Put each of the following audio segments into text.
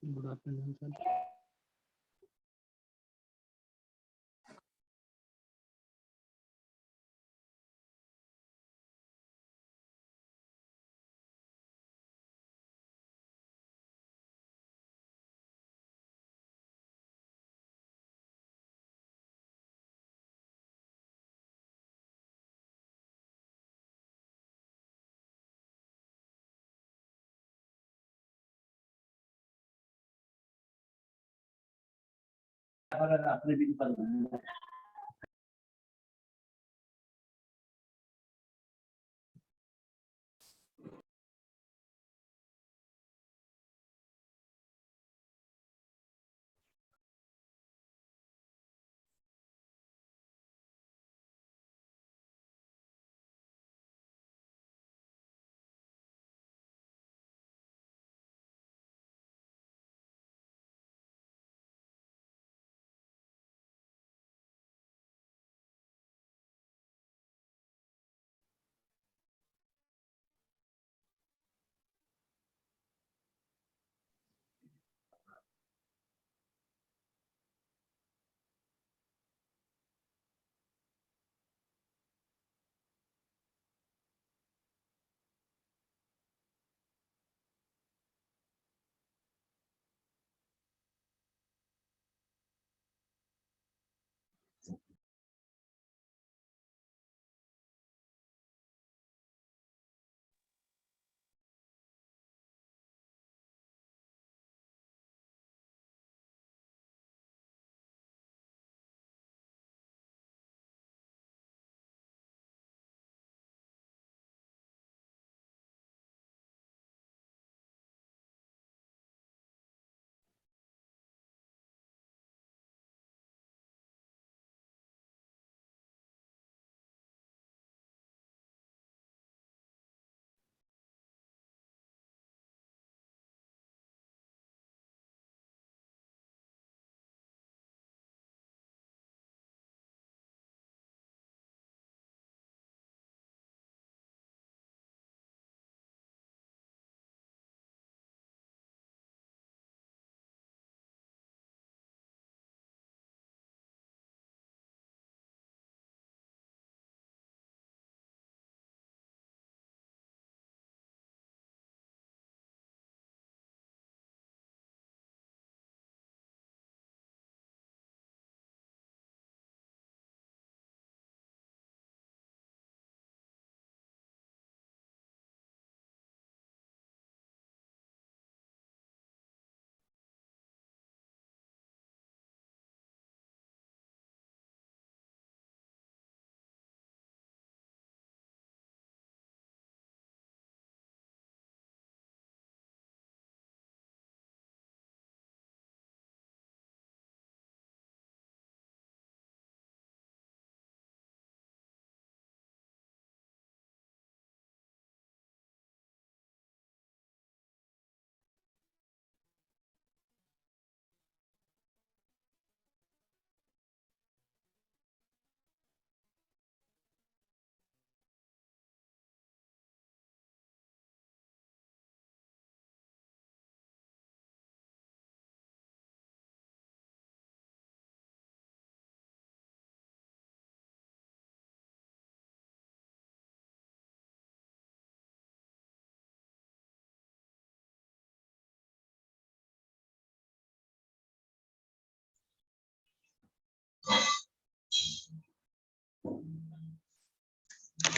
Good afternoon, sir.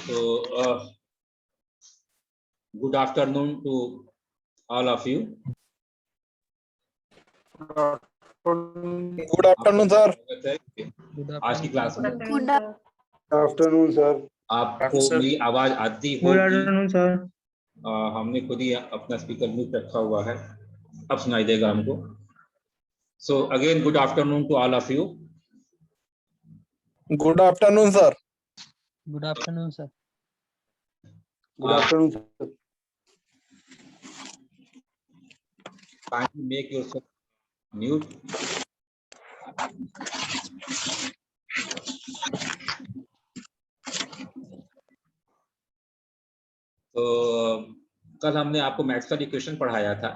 So, good afternoon to all of you. Good afternoon sir. आज की class में good afternoon sir. आपको मेरी आवाज आती गुड होगी? Afternoon sir. हमने खुद ही अपना स्पीकर म्यूट रखा हुआ है, अब सुनाई देगा हमको। So again good afternoon to all of you. Good afternoon sir. Good afternoon sir. Good afternoon sir. Kindly make yourself mute. तो कल हमने आपको मैक्सवेल इक्वेशन पढ़ाया था।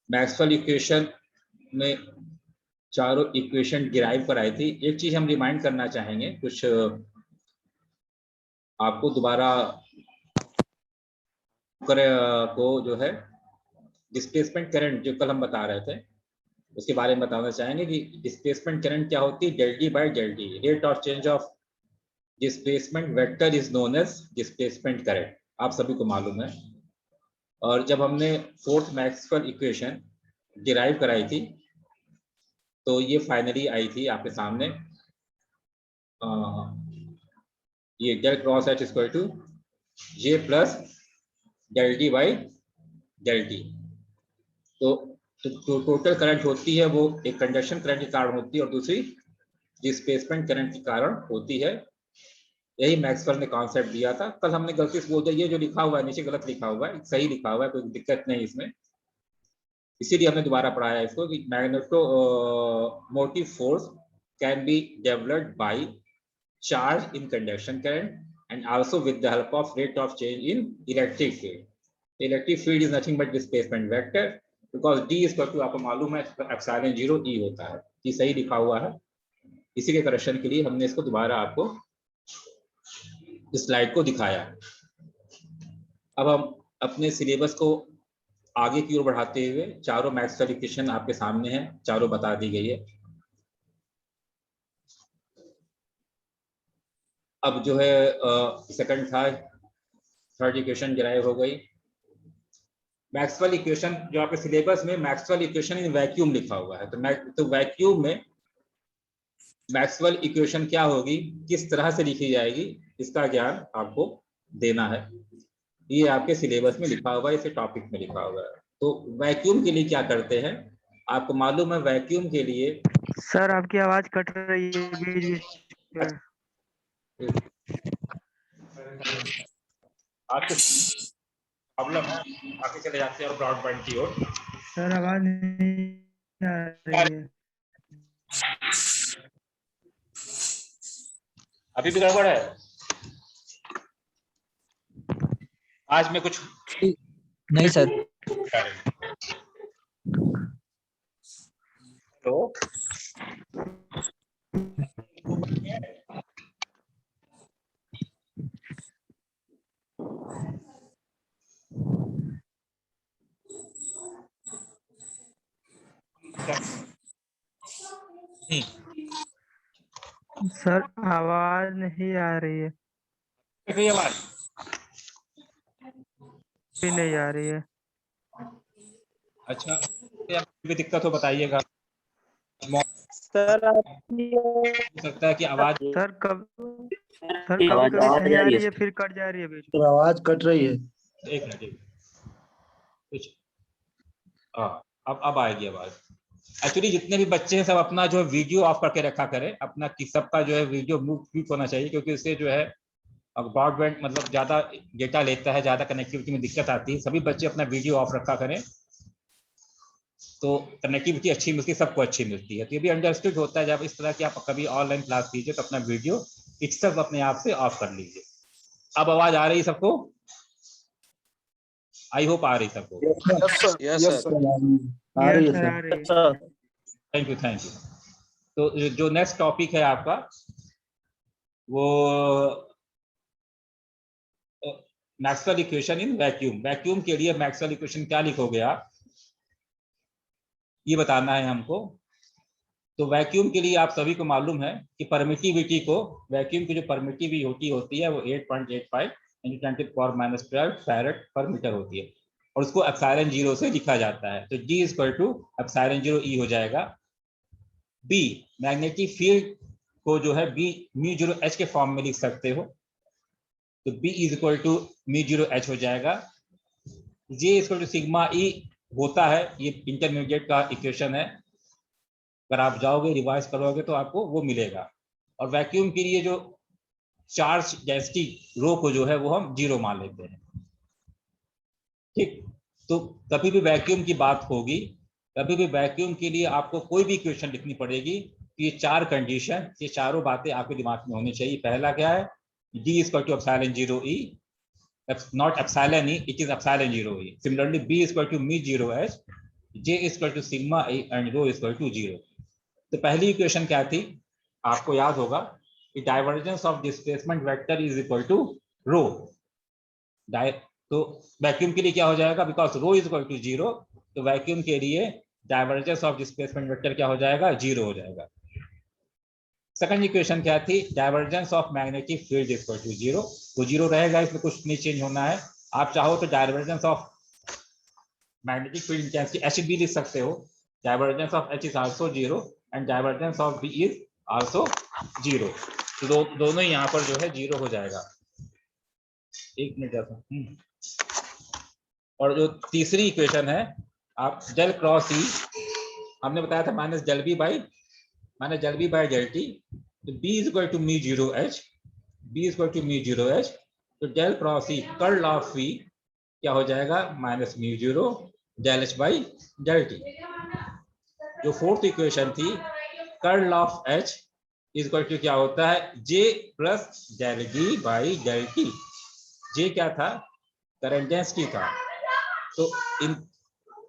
मैक्सवेल इक्वेशन में चारों इक्वेशन डिराइव कराई थी। एक चीज हम रिमाइंड करना चाहेंगे, कुछ आपको दोबारा को जो है डिस्प्लेसमेंट करंट जो कल हम बता रहे थे उसके बारे में बताना चाहेंगे कि डिस्प्लेसमेंट करंट क्या होती है। Del D by del D, rate of change of displacement vector is known as displacement current, आप सभी को मालूम है। और जब हमने फोर्थ मैक्सवेल इक्वेशन डिराइव कराई थी तो ये फाइनली आई थी आपके सामने, ये del cross H equal to J plus del D by del T. तो टोटल करंट होती है वो एक कंडक्शन करंट के कारण होती है और दूसरी डिस्प्लेसमेंट करंट के कारण होती है। यही मैक्सवेल ने कॉन्सेप्ट दिया था। कल हमने गलती से बोल दिया, ये जो लिखा हुआ है नीचे गलत लिखा हुआ है, सही लिखा हुआ है, कोई दिक्कत नहीं इसमें, इसीलिए हमने दोबारा पढ़ाया इसको कि magnetomotive force can be developed by charge in conduction current and also with the help of rate of change in electric field. Electric field is nothing but displacement vector because D is equal to, आपको मालूम है epsilon 0 ई होता है। ये सही लिखा हुआ है, इसी के करेक्शन के लिए हमने इसको दोबारा आपको इस स्लाइड को दिखाया। अब हम अपने सिलेबस को आगे की ओर बढ़ाते हुए चारों मैक्सवेल इक्वेशन आपके सामने हैं, चारों बता दी गई है। अब जो है सेकंड थर्ड इक्वेशन डिराइव हो गई। मैक्सवेल इक्वेशन जो आपके सिलेबस में मैक्सवेल इक्वेशन इन वैक्यूम लिखा हुआ है, तो वैक्यूम में मैक्सवेल इक्वेशन क्या होगी, किस तरह से लिखी जाएगी, इसका ज्ञान आपको देना है। ये आपके सिलेबस में लिखा हुआ है, इसे टॉपिक में लिखा हुआ है। तो वैक्यूम के लिए क्या करते हैं, आपको मालूम है वैक्यूम के लिए। सर आपकी आवाज कट रही है बीच में। आपको प्रॉब्लम है, आगे चले जाते हैं और ब्रॉडबैंड की ओर। सर आवाज नहीं आ रही है। अभी भी गड़बड़ है। आज मैं कुछ नहीं सर। तो सर आवाज नहीं आ रही है। आवाज भी नहीं आ रही है। अच्छा, भी दिक्कत हो बताइएगा। सर हो सकता है कि आवाज सर कभी कभी सही आ रही है फिर कट जा रही है बीच में। आवाज कट रही है। एक मिनट कुछ अब आएगी आवाज। एक्चुअली जितने भी बच्चे हैं सब अपना जो है वीडियो ऑफ करके रखा करें, अपना कि सबका जो है वीडियो म्यूट होना चाहिए, क्योंकि उससे जो है अब ब्रॉडबैंड मतलब ज्यादा डेटा लेता है, ज्यादा कनेक्टिविटी में दिक्कत आती है। सभी बच्चे अपना वीडियो ऑफ रखा करें तो कनेक्टिविटी अच्छी मिलती है, सबको अच्छी मिलती है। तो ये भी अंडरस्टूड होता है जब इस तरह की आप कभी ऑनलाइन क्लास कीजिए तो अपना वीडियो सब अपने आप से ऑफ कर लीजिए। अब आवाज आ रही है सबको? आई होप आ रही सबको। Thank you thank you. तो जो नेक्स्ट टॉपिक है आपका वो Maxwell equation in vacuum. Vacuum के लिए मैक्सवेल इक्वेशन क्या लिखोगे आप, ये बताना है हमको। तो वैक्यूम के लिए आप सभी को मालूम है कि परमिटिविटी को, वैक्यूम की जो परमिटिविटी होती है वो 8.85 × 10⁻12 फैरेड पर मीटर होती है और उसको एप्सिलॉन 0 से लिखा जाता है। तो G = एप्सिलॉन 0 E हो जाएगा। B मैग्नेटिक फील्ड को जो है B μ0H के फॉर्म में लिख सकते हो, तो B = μ0H हो जाएगा। J = सिग्मा E होता है, ये इंटरमीडिएट का इक्वेशन है, अगर आप जाओगे रिवाइज करोगे तो आपको वो मिलेगा। और वैक्यूम के लिए जो चार्ज डेंसिटी रो को जो है वो हम 0 मान लेते हैं। ठीक, तो कभी भी वैक्यूम की बात होगी, कभी भी वैक्यूम के लिए आपको कोई भी इक्वेशन लिखनी पड़ेगी तो ये 4 कंडीशन, ये चारों बातें आपके दिमाग में होनी चाहिए। पहला क्या है, D = epsilon 0 E, not epsilon E, it is epsilon 0 E. Similarly, B = μ0H, J = sigma E and rho = 0. तो पहली इक्वेशन क्या थी, आपको याद होगा कि divergence of displacement vector is equal to rho. तो वैक्यूम के लिए क्या हो जाएगा, because rho is equal to 0, तो वैक्यूम के लिए डाइवर्जेंस ऑफ डिस्प्लेसमेंट वेक्टर क्या हो जाएगा, 0 हो जाएगा। सेकंड इक्वेशन क्या थी, divergence of magnetic field is equal to 0, वो 0 रहेगा, इसमें कुछ नहीं चेंज होना है। आप चाहो तो divergence of magnetic field intensity H भी लिख सकते हो, divergence of H is also 0 and divergence of B is also 0। तो दोनों यहाँ पर जो है 0 हो जाएगा। एक मिनट ऐसा। और जो तीसरी इक्वेशन है, आप डेल क्रॉस E, हमने बताया था minus del B by del T, तो B = μ0H, B = μ0H, तो del cross E curl of V क्या हो जाएगा, minus μ0 del H by del T. जो फोर्थ इक्वेशन थी, कर्ल ऑफ H = क्या होता है, J plus del D by del T. J क्या था, करंट डेंसिटी था। तो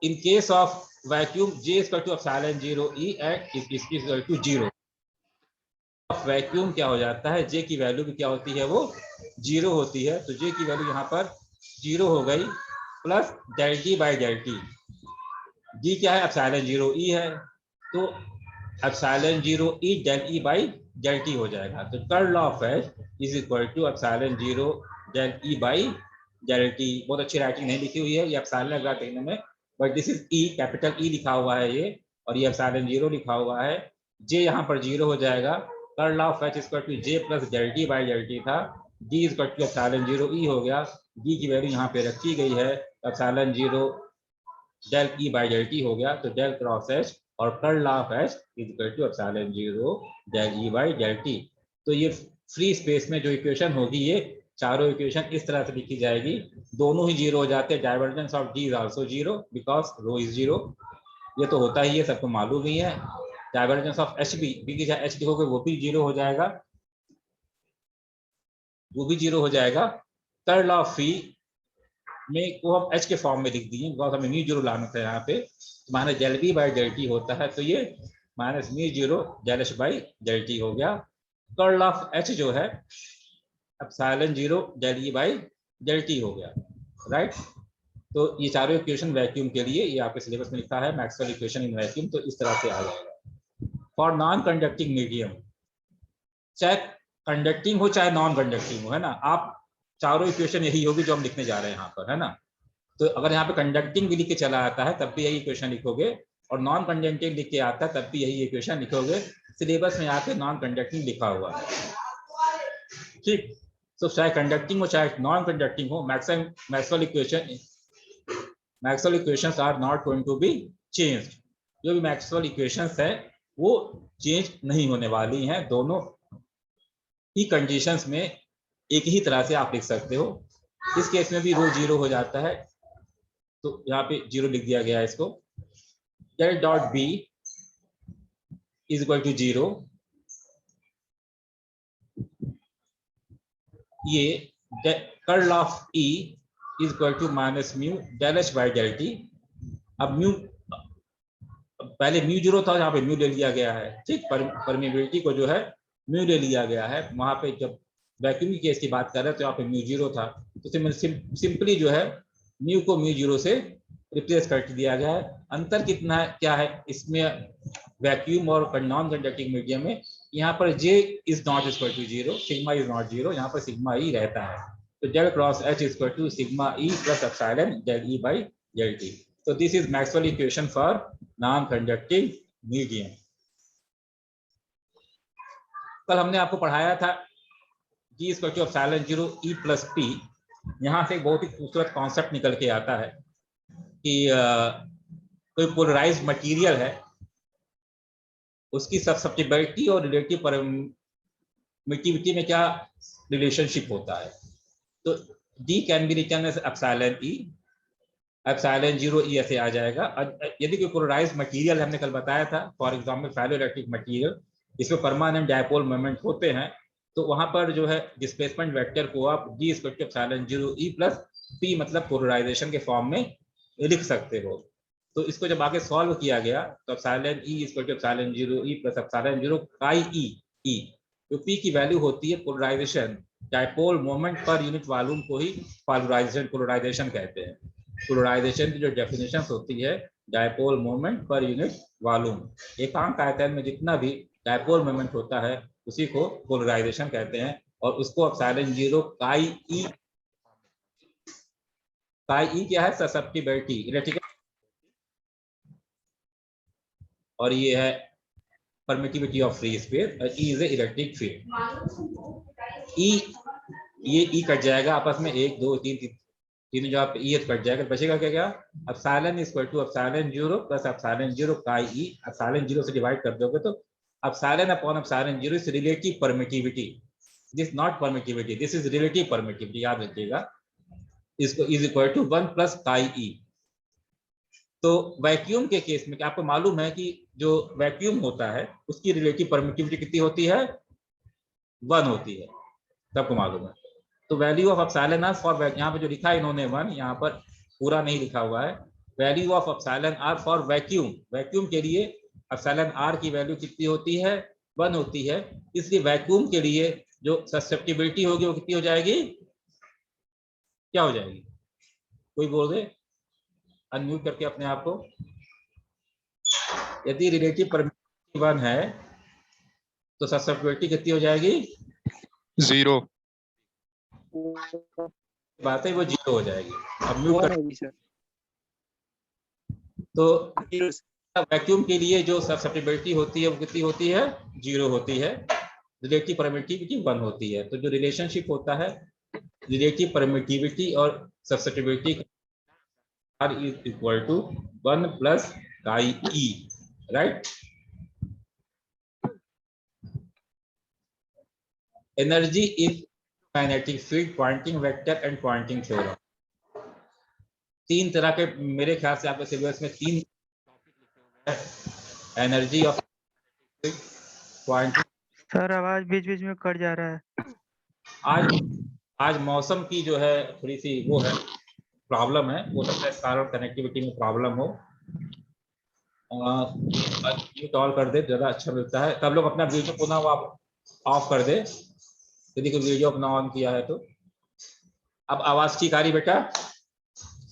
in case of vacuum J = epsilon 0 E and is equal to 0। Vacuum क्या हो जाता है, J की वैल्यू भी क्या होती है, वो 0 होती है। तो J की वैल्यू यहाँ पर 0 हो गई, plus del D by del T. D क्या है, एप्सिलॉन 0 E है, तो epsilon 0 E del E by del T हो जाएगा। तो curl of H is equal to epsilon 0 del E by del T. बहुत अच्छी राइटिंग नहीं लिखी हुई है, ये एप्सिलॉन लग रहा देखने में, but this is E, capital E लिखा हुआ है ये, और ये एप्सिलॉन 0 लिखा हुआ है। J यहाँ पर 0 हो जाएगा। Curl of H = J plus del T by del T था, D = एप्सिलॉन 0 E हो गया। D की वैल्यू यहाँ पे रखी गई है, epsilon 0 del E by del T हो गया। तो डेल क्रॉस H और curl of H = epsilon 0 del E by del T. तो ये फ्री स्पेस में जो इक्वेशन होगी, ये चारों इक्वेशन इस तरह से लिखी जाएगी, दोनों ही 0 हो जाते हैं। Divergence of D is also 0 because rho is 0, ये तो होता ही है, सबको मालूम ही है। डाइवर्जेंस ऑफ H भी चाहे H लिखोगे वो भी 0 हो जाएगा, वो भी 0 हो जाएगा। कर्ल ऑफ V में को हम H के फॉर्म में लिख दिए, बिकॉज हमें μ0 लाना था यहाँ पे, तो minus del B by del T होता है, तो ये minus μ0 del H by del T हो गया। कर्ल ऑफ H जो है epsilon 0 del E by del T हो गया, राइट। तो ये चारों इक्वेशन वैक्यूम के लिए, ये आपके सिलेबस में लिखा है, मैक्सवेल इक्वेशन इन वैक्यूम, तो इस तरह से आ जाएगा। फॉर नॉन कंडक्टिंग मीडियम, चाहे कंडक्टिंग हो चाहे नॉन कंडक्टिंग हो, है ना, आप चारों इक्वेशन यही होगी जो हम लिखने जा रहे हैं यहाँ पर, है ना। तो अगर यहाँ पे कंडक्टिंग भी लिख के चला आता है तब भी यही इक्वेशन लिखोगे, और नॉन कंडक्टिंग लिख के आता है तब भी यही इक्वेशन लिखोगे। सिलेबस में आके नॉन कंडक्टिंग लिखा हुआ है, ठीक। तो चाहे कंडक्टिंग हो चाहे नॉन कंडक्टिंग हो, Maxwell equations are not going to be changed. जो भी मैक्सवेल इक्वेशंस है वो चेंज नहीं होने वाली हैं, दोनों ही कंडीशंस में एक ही तरह से आप लिख सकते हो। इस केस में भी रो 0 हो जाता है, तो यहाँ पे 0 लिख दिया गया है इसको। Del dot B is equal to 0, ये curl of E is equal to minus mu del H by del T. अब म्यू, पहले μ0 था, यहाँ पे म्यू ले लिया गया है, ठीक। परमिबिलिटी को जो है म्यू ले लिया गया है, वहां पे जब वैक्यूम की केस की बात कर रहे हैं तो यहाँ पे μ0 था, तो सिंपली जो है म्यू को μ0 से रिप्लेस कर दिया गया है। अंतर कितना है, क्या है इसमें, वैक्यूम और नॉन कंडक्टिंग मीडियम में यहाँ पर J is not equal to 0, sigma is not 0, यहाँ पर सिग्मा ई रहता है। तो del cross H equal to sigma E plus epsilon del E by del T. तो this is Maxwell equation for non conducting medium. कल हमने आपको पढ़ाया था G equal to epsilon 0 E plus P। यहाँ से एक बहुत ही खूबसूरत कॉन्सेप्ट निकल के आता है कि कोई पोलराइज्ड मटेरियल है, उसकी सब्सटिबिलिटी और रिलेटिव परमिटिविटी में क्या रिलेशनशिप होता है। तो D can be written as epsilon E, epsilon 0 E ऐसे आ जाएगा। यदि कोई पोलराइज्ड मटेरियल हमने कल बताया था, फॉर एग्जांपल फेरोइलेक्ट्रिक मटेरियल, इसमें परमानेंट डायपोल मोमेंट होते हैं, तो वहां पर जो है डिस्प्लेसमेंट वेक्टर को आप D equal to epsilon 0 E plus P मतलब पोलराइजेशन के फॉर्म में लिख सकते हो। तो इसको जब आगे सॉल्व किया गया तो epsilon E equal to epsilon 0 E plus epsilon 0 chi E, तो P की वैल्यू होती है polarisation, dipole moment per unit volume को ही पोलराइजेशन कहते हैं। पोलराइजेशन की जो डेफिनेशन होती है dipole moment per unit volume, एकांक आयतन में जितना भी डायपोल मोमेंट होता है उसी को पोलराइजेशन कहते हैं। और उसको एप्सिलॉन 0 काई ई क्या है, ससेप्टिबिलिटी इलेक्ट्रिकल, और ये है परमिटिविटी ऑफ फ्री स्पेस, और E इज इलेक्ट्रिक फील्ड। ये E कट जाएगा आपस में, 1 2 3 तीनों जगह पे E कट जाएगा, बचेगा क्या क्या, epsilon equal to epsilon 0 plus epsilon 0 chi E। Epsilon 0 से डिवाइड कर दोगे तो epsilon upon epsilon 0 is relative permittivity, this not permittivity, this is relative permittivity, याद रखिएगा। इसको is equal to 1 plus chi E। तो वैक्यूम के केस में आपको मालूम है कि जो वैक्यूम होता है उसकी रिलेटिव परमिटिविटी कितनी होती है, 1 होती है, सबको मालूम है। तो value of epsilon R for, यहाँ पे जो लिखा है इन्होंने 1, यहाँ पर पूरा नहीं लिखा हुआ है। Value of epsilon R for vacuum, vacuum के लिए एप्सिलॉन आर की वैल्यू कितनी होती है, 1 होती है। इसलिए वैक्यूम के लिए जो ससेप्टिबिलिटी होगी वो कितनी हो जाएगी, क्या हो जाएगी, कोई बोल दे, अनम्यूट करके अपने आप को। यदि रिलेटिव परमिटिविटी 1 है तो ससेप्टिबिलिटी कितनी हो जाएगी, 0 बात है वो 0 हो जाएगी। अब म्यूट कर, तो वैक्यूम के लिए जो ससेप्टिबिलिटी होती है वो कितनी होती है, 0 होती है, रिलेटिव परमिटिविटी 1 होती है। तो जो रिलेशनशिप होता है रिलेटिव परमिटिविटी और susceptibility R is equal to 1 plus chi E, right? Energy is magnetic field, Poynting vector and Poynting theorem। 3 तरह के मेरे ख्याल से आपके सिलेबस में 3 एनर्जी ऑफ पॉइंटिंग। सर आवाज बीच बीच में कट जा रहा है। आज मौसम की जो है थोड़ी सी वो है प्रॉब्लम है, हो सकता है इस कारण कनेक्टिविटी में प्रॉब्लम हो। म्यूट ऑल कर दे, ज़्यादा अच्छा मिलता है। तब लोग अपना वीडियो पुनः आप ऑफ कर दे, यदि कोई वीडियो अपना ऑन किया है तो। अब आवाज ठीक आ रही बेटा,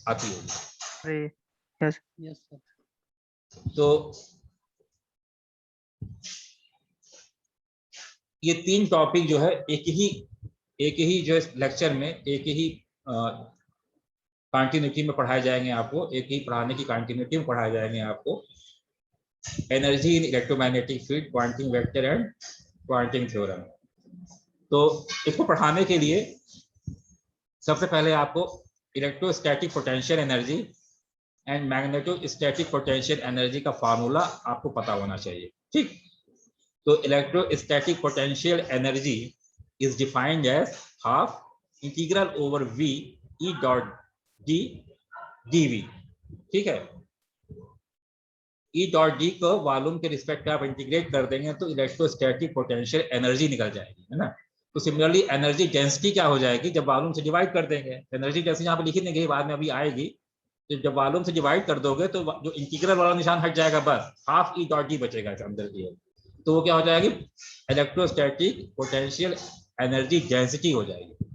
आती होगी। Yes yes sir. तो ये 3 टॉपिक जो है एक ही जो लेक्चर में एक ही कंटिन्यूटी में पढ़ाए जाएंगे आपको, एक ही पढ़ाने की कंटिन्यूटी में पढ़ाए जाएंगे आपको। Energy in electromagnetic field, Poynting vector and Poynting theorem. तो इसको पढ़ाने के लिए सबसे पहले आपको electrostatic potential energy and magnetostatic potential energy का फार्मूला आपको पता होना चाहिए, ठीक। तो electrostatic potential energy is defined as half integral over V E dot D dV, ठीक है। E डॉट डी को वॉल्यूम के रिस्पेक्ट में आप इंटीग्रेट कर देंगे तो इलेक्ट्रोस्टैटिक पोटेंशियल एनर्जी निकल जाएगी, है ना। तो सिमिलरली एनर्जी डेंसिटी क्या हो जाएगी, जब वॉल्यूम से डिवाइड कर देंगे, एनर्जी डेंसिटी यहाँ पे लिखी नहीं गई, बाद में अभी आएगी। तो जब वॉल्यूम से डिवाइड कर दोगे तो जो इंटीग्रल वाला निशान हट जाएगा, बस हाफ E डॉट डी बचेगा अंदर की, तो वो क्या हो जाएगी, इलेक्ट्रोस्टैटिक पोटेंशियल एनर्जी डेंसिटी हो जाएगी।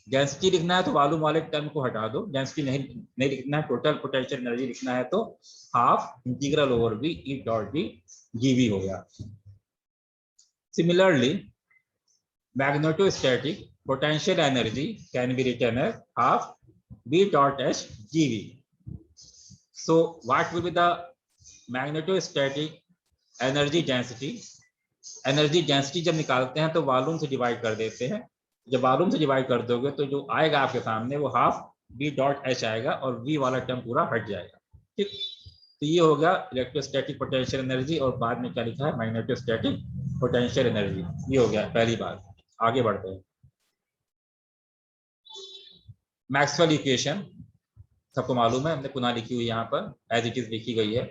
डेंसिटी लिखना है तो वॉल्यूम वाले टर्म को हटा दो, डेंसिटी नहीं लिखना है, टोटल पोटेंशियल एनर्जी लिखना है तो half integral over V E dot D जीवी हो गया। Similarly magnetostatic potential energy can be written as half v dot h gv. So what will be the magnetostatic energy density? Energy density जब निकालते हैं तो वॉल्यूम से divide कर देते हैं, जब वॉल्यूम से डिवाइड कर दोगे तो जो आएगा आपके सामने वो हाफ v डॉट एच आएगा और v वाला टर्म पूरा हट जाएगा। ठीक, तो ये होगा इलेक्ट्रोस्टैटिक पोटेंशियल एनर्जी और बाद में क्या लिखा है मैग्नेटोस्टैटिक पोटेंशियल एनर्जी। ये हो गया पहली बात। आगे बढ़ते हैं। मैक्सवेल इक्वेशन सबको मालूम है, हमने पुनः लिखी हुई यहाँ पर एज इट इज लिखी गई है।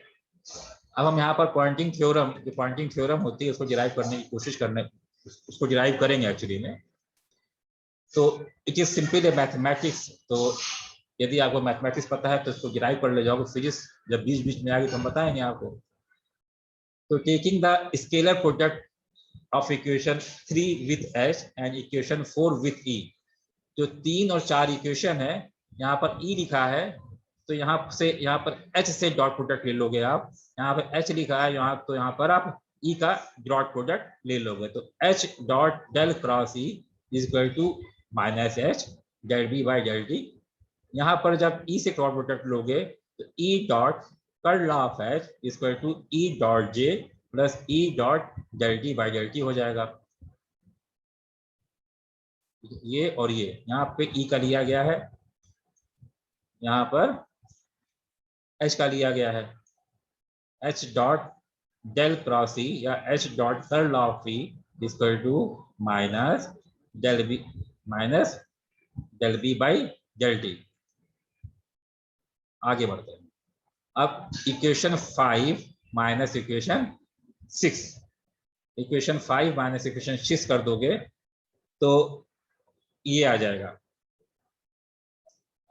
अब हम यहाँ पर पॉइंटिंग थ्योरम, जो पॉइंटिंग थ्योरम होती है उसको डिराइव करने की कोशिश उसको डिराइव करेंगे एक्चुअली में। तो इट इज सिंपल मैथमेटिक्स, तो यदि आपको मैथमेटिक्स पता है तो इसको डिराइव कर ले जाओगे, फिजिक्स जब बीच बीच में आएगी तो हम बताएंगे आपको। तो taking the scalar product of equation 3 with H and equation 4 with E, जो 3 और 4 इक्वेशन है, यहाँ पर ई लिखा है तो यहाँ पर एच से डॉट प्रोडक्ट ले लोगे आप, यहाँ पर एच लिखा है यहाँ, तो यहाँ पर आप ई का डॉट प्रोडक्ट ले लोगे। तो H dot del cross E is equal to minus H del B by del T. यहाँ पर जब ई से डॉट प्रोडक्ट लोगे तो E dot curl of H is equal to E dot J plus E dot del T by del T हो जाएगा। ये और ये यहाँ पे ई का लिया गया है, यहाँ पर एच का लिया गया है। H dot del cross E या H dot curl of E equal to minus del B by del T. आगे बढ़ते हैं। अब equation 5 minus equation 6, equation 5 minus equation 6 कर दोगे तो ये आ जाएगा।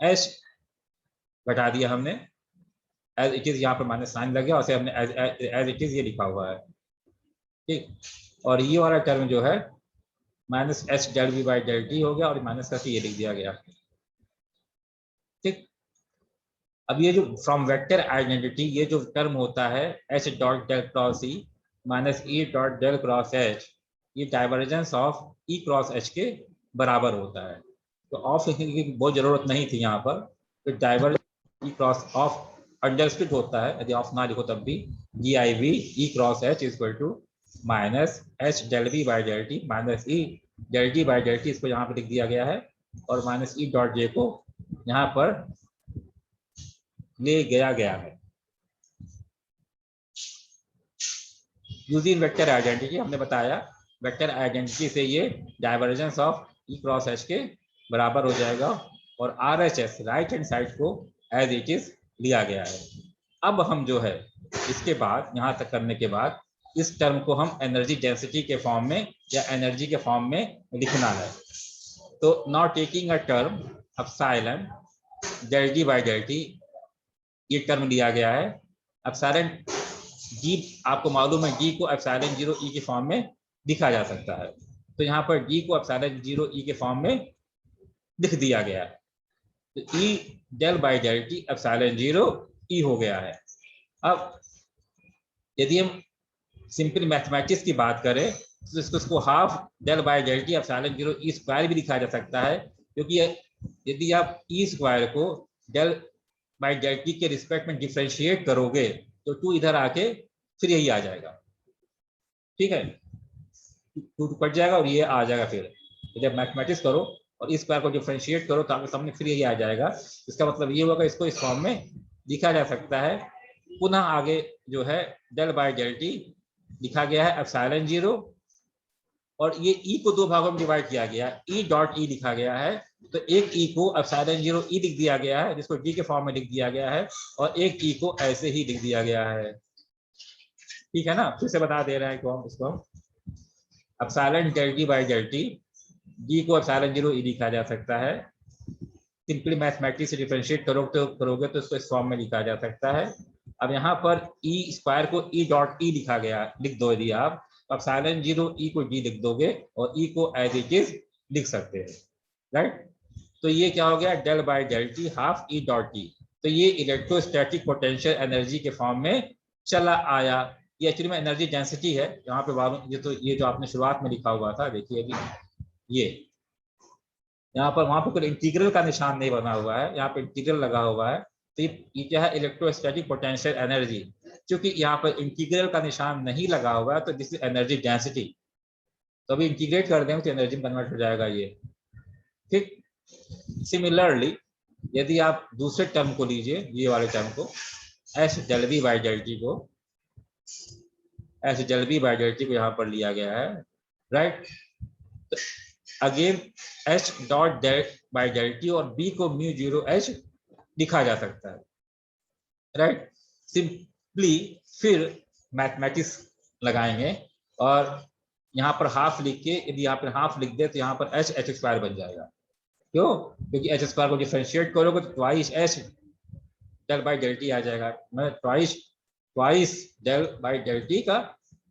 एच घटा दिया हमने, एज इट इज यहाँ पर माइनस साइन लग गया और हमने एज इट इज ये लिखा हुआ है। ठीक, और ये वाला टर्म जो है minus H del B by del T हो गया और माइनस करके ये लिख दिया गया। ठीक, अब ये जो फ्रॉम वेक्टर आइडेंटिटी ये जो टर्म होता है H dot del cross E minus E dot del cross H, ये divergence of E cross H के बराबर होता है। तो ऑफ लिखने की बहुत जरूरत नहीं थी यहाँ पर, तो divergence E cross of understood होता है, यदि ऑफ ना लिखो तब भी G I V E cross H is equal to minus H del B by del T minus E del T by del T, इसको यहाँ पर लिख दिया गया है और माइनस ई डॉट जे को यहाँ पर ले गया है। यूजिंग वेक्टर आइडेंटिटी हमने बताया, वेक्टर आइडेंटिटी से ये divergence of E cross H के बराबर हो जाएगा और R H S right hand side को एज इट इज लिया गया है। अब हम जो है इसके बाद यहाँ तक करने के बाद इस टर्म को हम एनर्जी डेंसिटी के फॉर्म में या एनर्जी के फॉर्म में लिखना है। तो now taking a term epsilon del D by del T, ये टर्म लिया गया है। एप्सिलॉन डी आपको मालूम है, डी को एप्सिलॉन 0 ई के फॉर्म में लिखा जा सकता है, तो यहाँ पर डी को एप्सिलॉन 0 ई के फॉर्म में लिख दिया गया है। तो E del by del T epsilon 0 E हो गया है। अब यदि हम सिंपल मैथमेटिक्स की बात करें तो इसको half del by del T epsilon 0 E square भी लिखा जा सकता है, क्योंकि यदि आप ई स्क्वायर को डेल बाई डेल टी के रिस्पेक्ट में डिफरेंशिएट करोगे तो 2 इधर आके फिर यही आ जाएगा। ठीक है, 2 कट जाएगा और ये आ जाएगा। फिर जब मैथमेटिक्स करो और इस स्क्वायर को डिफरेंशिएट करो तो आपके सामने फिर यही आ जाएगा। इसका मतलब ये होगा इसको इस फॉर्म में लिखा जा सकता है। पुनः आगे जो है डेल बाई डेल टी लिखा गया है एप्सिलॉन 0 और ये ई को 2 भागों में डिवाइड किया गया है, ई डॉट ई लिखा गया है, तो एक ई को एप्सिलॉन 0 ई लिख दिया गया है जिसको डी के फॉर्म में लिख दिया गया है और एक ई को ऐसे ही लिख दिया गया है। ठीक है ना, फिर से बता दे रहे हैं को इसको epsilon del T by del T, D को एप्सिलॉन 0 ई लिखा जा सकता है। सिंपली मैथमेटिक्स से डिफरेंशिएट करोगे तो इसको इस फॉर्म में लिखा जा सकता है। अब यहाँ पर ई स्क्वायर को ई डॉट ई लिखा गया, लिख दो यदि आप एप्सिलॉन 0 ई को डी लिख दोगे और ई को एज इट इज लिख सकते हैं। राइट, तो ये क्या हो गया, del by del T half E dot T. तो ये इलेक्ट्रोस्टैटिक पोटेंशियल एनर्जी के फॉर्म में चला आया। ये एक्चुअली में एनर्जी डेंसिटी है यहाँ पे मालूम, ये जो आपने शुरुआत में लिखा हुआ था, देखिए अभी ये यहाँ पर, वहां पर कोई इंटीग्रल का निशान नहीं बना हुआ है, यहाँ पे इंटीग्रल लगा हुआ है। तो ये क्या है, इलेक्ट्रोस्टैटिक पोटेंशियल एनर्जी। क्योंकि यहाँ पर इंटीग्रल का निशान नहीं लगा हुआ है तो दिस इज एनर्जी डेंसिटी। तो अभी इंटीग्रेट कर देंगे तो एनर्जी में कन्वर्ट हो जाएगा ये। ठीक, सिमिलरली यदि आप दूसरे टर्म को लीजिए, ये वाले टर्म को, S del V by del T को, S del V by del T को यहाँ पर लिया गया है, राइट। तो again H dot del by del T और बी को म्यू जीरो एच लिखा जा सकता है, राइट। सिंपली फिर मैथमेटिक्स लगाएंगे और यहाँ पर हाफ लिख के, यदि यहाँ पर हाफ लिख दे तो यहाँ पर एच एच स्क्वायर बन जाएगा। क्यों? क्योंकि एच स्क्वायर को डिफरेंशिएट करोगे तो twice H del by del T आ जाएगा, मतलब twice del by del T का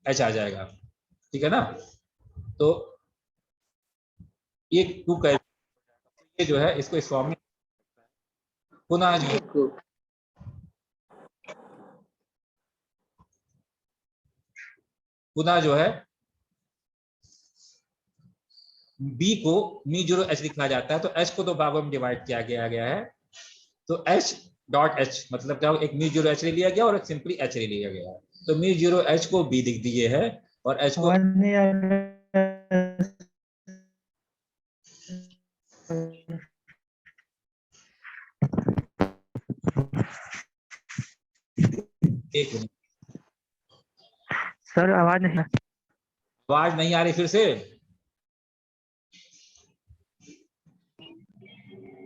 एच आ जाएगा, ठीक है ना। तो ये टू का ये जो है इसको इस फॉर्म में पुनः जो है b को मी जीरो एच लिखा जाता है। तो h को दो भागों में डिवाइड किया गया है। तो h डॉट एच मतलब क्या, एक मी जीरो एच ले लिया गया और एक सिंपली एच ले लिया गया है। तो मी जीरो एच को b लिख दिए है और h को एक मिनट सर आवाज नहीं आ रही, फिर से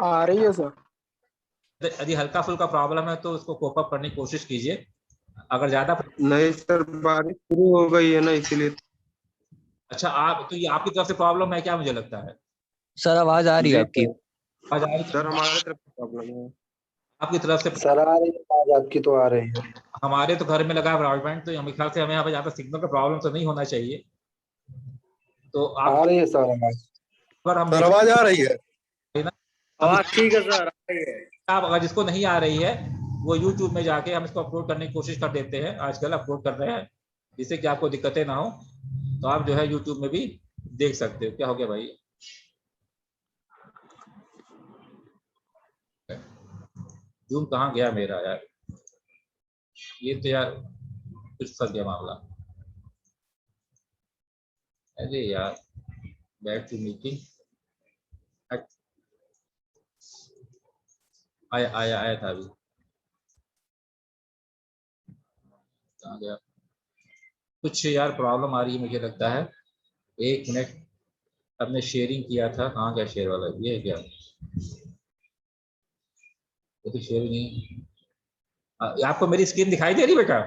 आ रही है सर। यदि हल्का फुल्का प्रॉब्लम है तो उसको कोप अप करने की कोशिश कीजिए। अगर ज्यादा नहीं सर, बारिश शुरू हो गई है ना इसीलिए। अच्छा, आप तो ये आपकी तरफ से प्रॉब्लम है क्या, मुझे लगता है। सर आवाज आ रही है जी आपकी। आवाज आ रही है? सर हमारे तरफ प्रॉब्लम है। आपकी तरफ से सर आ रही है, आज आपकी तो आ रही है। हमारे तो घर में लगा है ब्रॉडबैंड, तो मेरे ख्याल से हमें यहाँ पे ज्यादा सिग्नल का प्रॉब्लम तो नहीं होना चाहिए। तो आ आप रही है सर आवाज। अगर हम सर आवाज आ रही है। आवाज ठीक है सर, आ रही है। आप अगर जिसको नहीं आ रही है वो YouTube में जाके हम इसको अपलोड करने की कोशिश कर देते हैं, आजकल अपलोड कर रहे हैं, जिससे कि आपको दिक्कतें ना हो। तो आप जो है YouTube में भी देख सकते हो। क्या हो गया भाई, जूम कहाँ गया मेरा यार, ये तो यार कुछ फंस गया मामला। अरे यार, बैक टू मीटिंग, आया था अभी, कहाँ गया, कुछ यार प्रॉब्लम आ रही है मुझे लगता है। एक मिनट, हमने शेयरिंग किया था, कहाँ गया शेयर वाला, ये क्या, ये तो शेयर नहीं। आपको मेरी स्क्रीन दिखाई दे रही बेटा?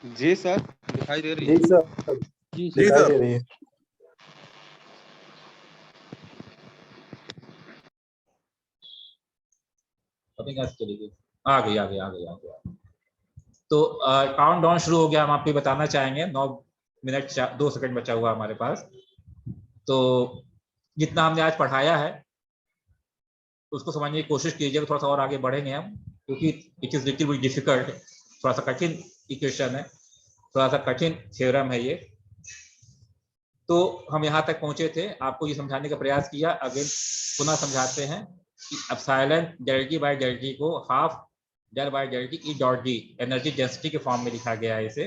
जी सर, दिखाई दे रही जी है। सर, जी दिखाई दे रही है। पता नहीं कैसे चलेगी। आ गई। तो काउंट डाउन शुरू हो गया। हम आपको बताना चाहेंगे 9 मिनट 2 सेकंड बचा हुआ हमारे पास। तो जितना हमने आज पढ़ाया है उसको समझने की कोशिश कीजिए, थोड़ा सा और आगे बढ़ेंगे हम, क्योंकि it is little bit difficult, थोड़ा सा कठिन इक्वेशन है, थोड़ा सा कठिन थ्योरम है ये। तो हम यहाँ तक पहुंचे थे, आपको ये समझाने का प्रयास किया। अगेन पुनः समझाते हैं कि epsilon del T by del T को half del by del T E dot D energy density के फॉर्म में लिखा गया है। इसे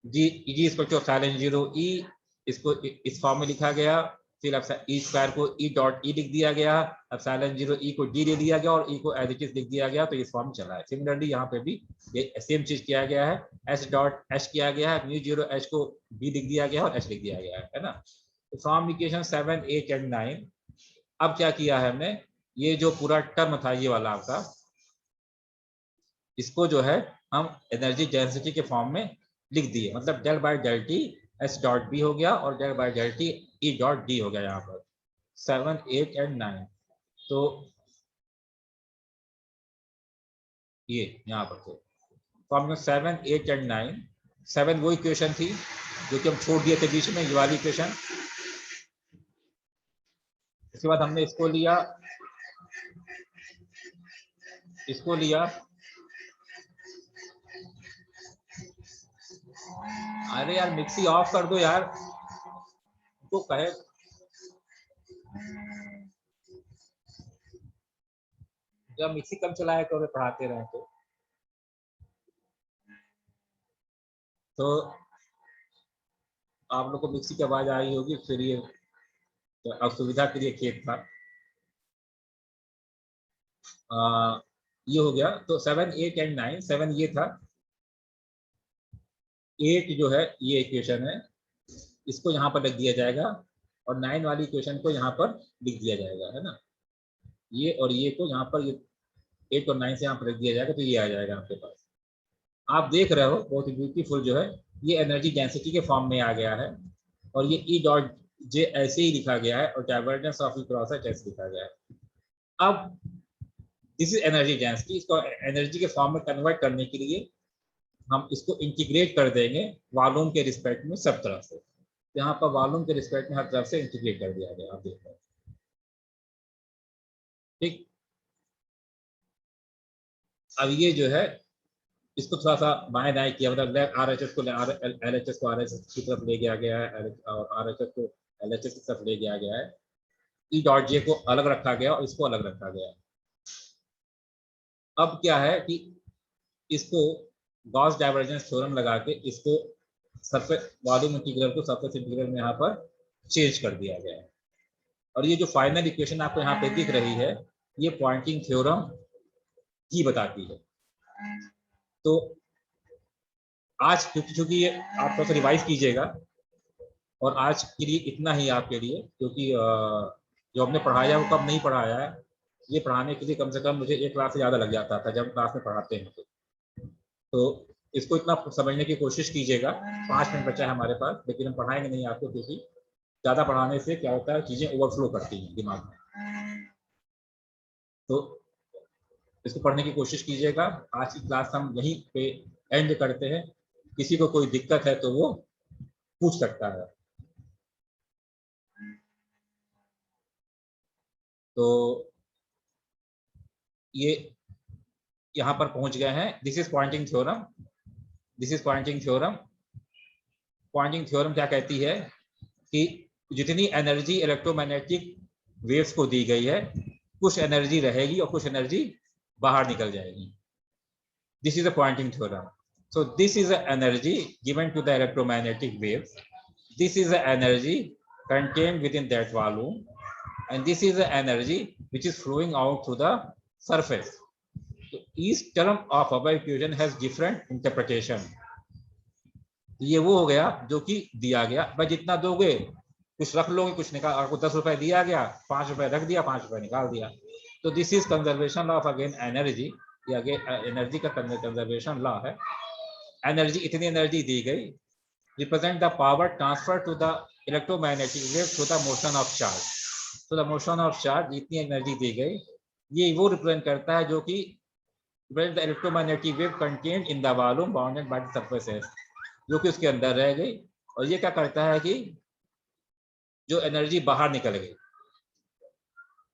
G equal to epsilon zero E, इसको इस फॉर्म में लिखा गया। फिर ई स्क्वायर को ई डॉट ई लिख दिया गया, एप्सिलॉन जीरो ई को डी ले दिया गया और ई को एज इट इज लिख दिया गया। तो इस फॉर्म में चला है। सिमिलरली यहाँ पे भी ये सेम चीज किया गया है, एच डॉट एच किया गया है, म्यू जीरो एच को बी लिख दिया गया और एच लिख दिया गया है ना। तो फ्रॉम इक्वेशन 7, 8 एंड 9 अब क्या किया है हमने, ये जो पूरा टर्म था ये वाला आपका, इसको जो है हम एनर्जी डेंसिटी के फॉर्म में लिख दिए। मतलब del by del T H dot B हो गया और del by del T E dot D हो गया यहाँ पर 7, 8 एंड 9। तो ये यहाँ पर थे फॉर्म 7, 8 एंड 9। 7 वो इक्वेशन थी जो कि हम छोड़ दिए थे बीच में, ये वाली इक्वेशन। इसके बाद हमने इसको लिया, अरे यार मिक्सी ऑफ कर दो यार, तो कहे जब मिक्सी कम चलाया करो, पढ़ाते रहे तो आप लोग को मिक्सी की आवाज आई होगी। फिर ये तो असुविधा के लिए खेत था। ये हो गया। तो 7, 8 एंड 9, 7 ये था, 8 जो है ये इक्वेशन है, इसको यहाँ पर लिख दिया जाएगा, और 9 वाली इक्वेशन को यहाँ पर लिख दिया जाएगा, है ना। ये और ये को यहाँ पर, ये 8 और 9 से यहाँ पर लिख दिया जाएगा, तो ये आ जाएगा आपके पास। आप देख रहे हो बहुत ही ब्यूटीफुल जो है ये एनर्जी डेंसिटी के फॉर्म में आ गया है, और ये ई डॉट जे ऐसे ही लिखा गया है, और divergence of E cross H ऐसे लिखा गया है। अब दिस इज एनर्जी डेंसिटी, इसको एनर्जी के फॉर्म में कन्वर्ट करने के लिए हम इसको इंटीग्रेट कर देंगे वॉल्यूम के रिस्पेक्ट में सब तरफ से। यहाँ पर वॉल्यूम के रिस्पेक्ट में हर तरफ से इंटीग्रेट कर दिया गया, आप देख रहे हैं, ठीक। अब ये जो है इसको थोड़ा सा बाएं दाएं किया, मतलब RHS को LHS को RHS की तरफ ले गया गया है, और RHS को LHS की तरफ ले गया गया है। ई डॉट जे को अलग रखा गया और इसको अलग रखा गया। अब क्या है कि इसको गॉस डाइवर्जेंस थ्योरम लगा के इसको सरफेस वॉल्यूम इंटीग्रल को सरफेस इंटीग्रल में यहाँ पर चेंज कर दिया गया है। और ये जो फाइनल इक्वेशन आपको यहाँ पे दिख रही है, ये पॉइंटिंग थ्योरम की बताती है। तो आज क्योंकि ये आप थोड़ा सा रिवाइज कीजिएगा, और आज के लिए इतना ही आपके लिए, क्योंकि जो हमने पढ़ाया वो कब नहीं पढ़ाया है, ये पढ़ाने के लिए कम से कम मुझे 1 क्लास से ज़्यादा लग जाता था जब क्लास में पढ़ाते हैं। तो इसको इतना समझने की कोशिश कीजिएगा। 5 मिनट बचा है हमारे पास, लेकिन हम पढ़ाएंगे नहीं आपको, क्योंकि ज़्यादा पढ़ाने से क्या होता है, चीज़ें ओवरफ्लो करती हैं दिमाग में। तो इसको पढ़ने की कोशिश कीजिएगा। आज की क्लास हम यहीं पे एंड करते हैं। किसी को कोई दिक्कत है तो वो पूछ सकता है। तो ये यहाँ पर पहुंच गए हैं। This is Poynting theorem, this is Poynting theorem. Poynting theorem क्या कहती है कि जितनी एनर्जी इलेक्ट्रोमैग्नेटिक वेव्स को दी गई है, कुछ एनर्जी रहेगी और कुछ एनर्जी बाहर निकल जाएगी। This is a pointing theorem. So this is the energy given to the electromagnetic waves. This is the energy contained within that volume, and this is the energy which is flowing out through the surface. So each term of our equation has different interpretation. ये वो हो गया जो कि दिया गया। भाई जितना दोगे कुछ रख लोगे, कुछ निकाल, आपको 10 रुपए दिया गया, 5 रुपए रख दिया, 5 रुपए निकाल दिया। तो this is conservation law of again energy, या एनर्जी का कंजर्वेशन लॉ है। एनर्जी, इतनी एनर्जी दी गई, represent the power transfer to the electromagnetic wave through the motion of charge. तो द मोशन ऑफ चार्ज, इतनी एनर्जी दी गई, ये वो रिप्रेजेंट करता है जो कि the electromagnetic wave contained in the volume bounded by the surfaces, जो कि उसके अंदर रह गई। और ये क्या करता है कि जो एनर्जी बाहर निकल गई।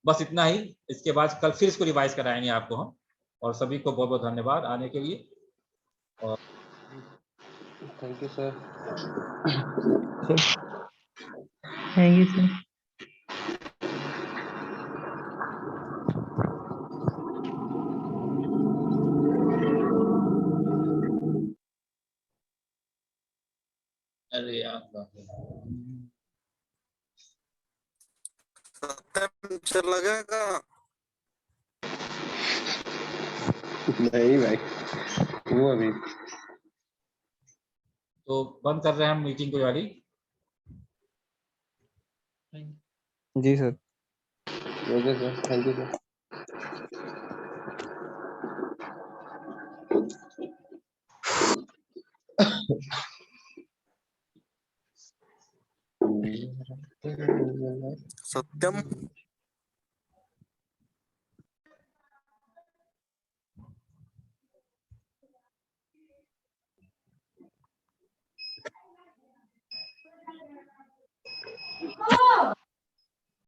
बस इतना ही। इसके बाद कल फिर इसको रिवाइज कराएंगे आपको हम। और सभी को बहुत बहुत धन्यवाद आने के लिए। और thank you sir. Thank you sir. अरे यार सत्यम लगेगा? नहीं भाई, वो अभी तो बंद कर रहे हैं हम मीटिंग को वाली। जी sir. Okay sir, thank you sir. Satyam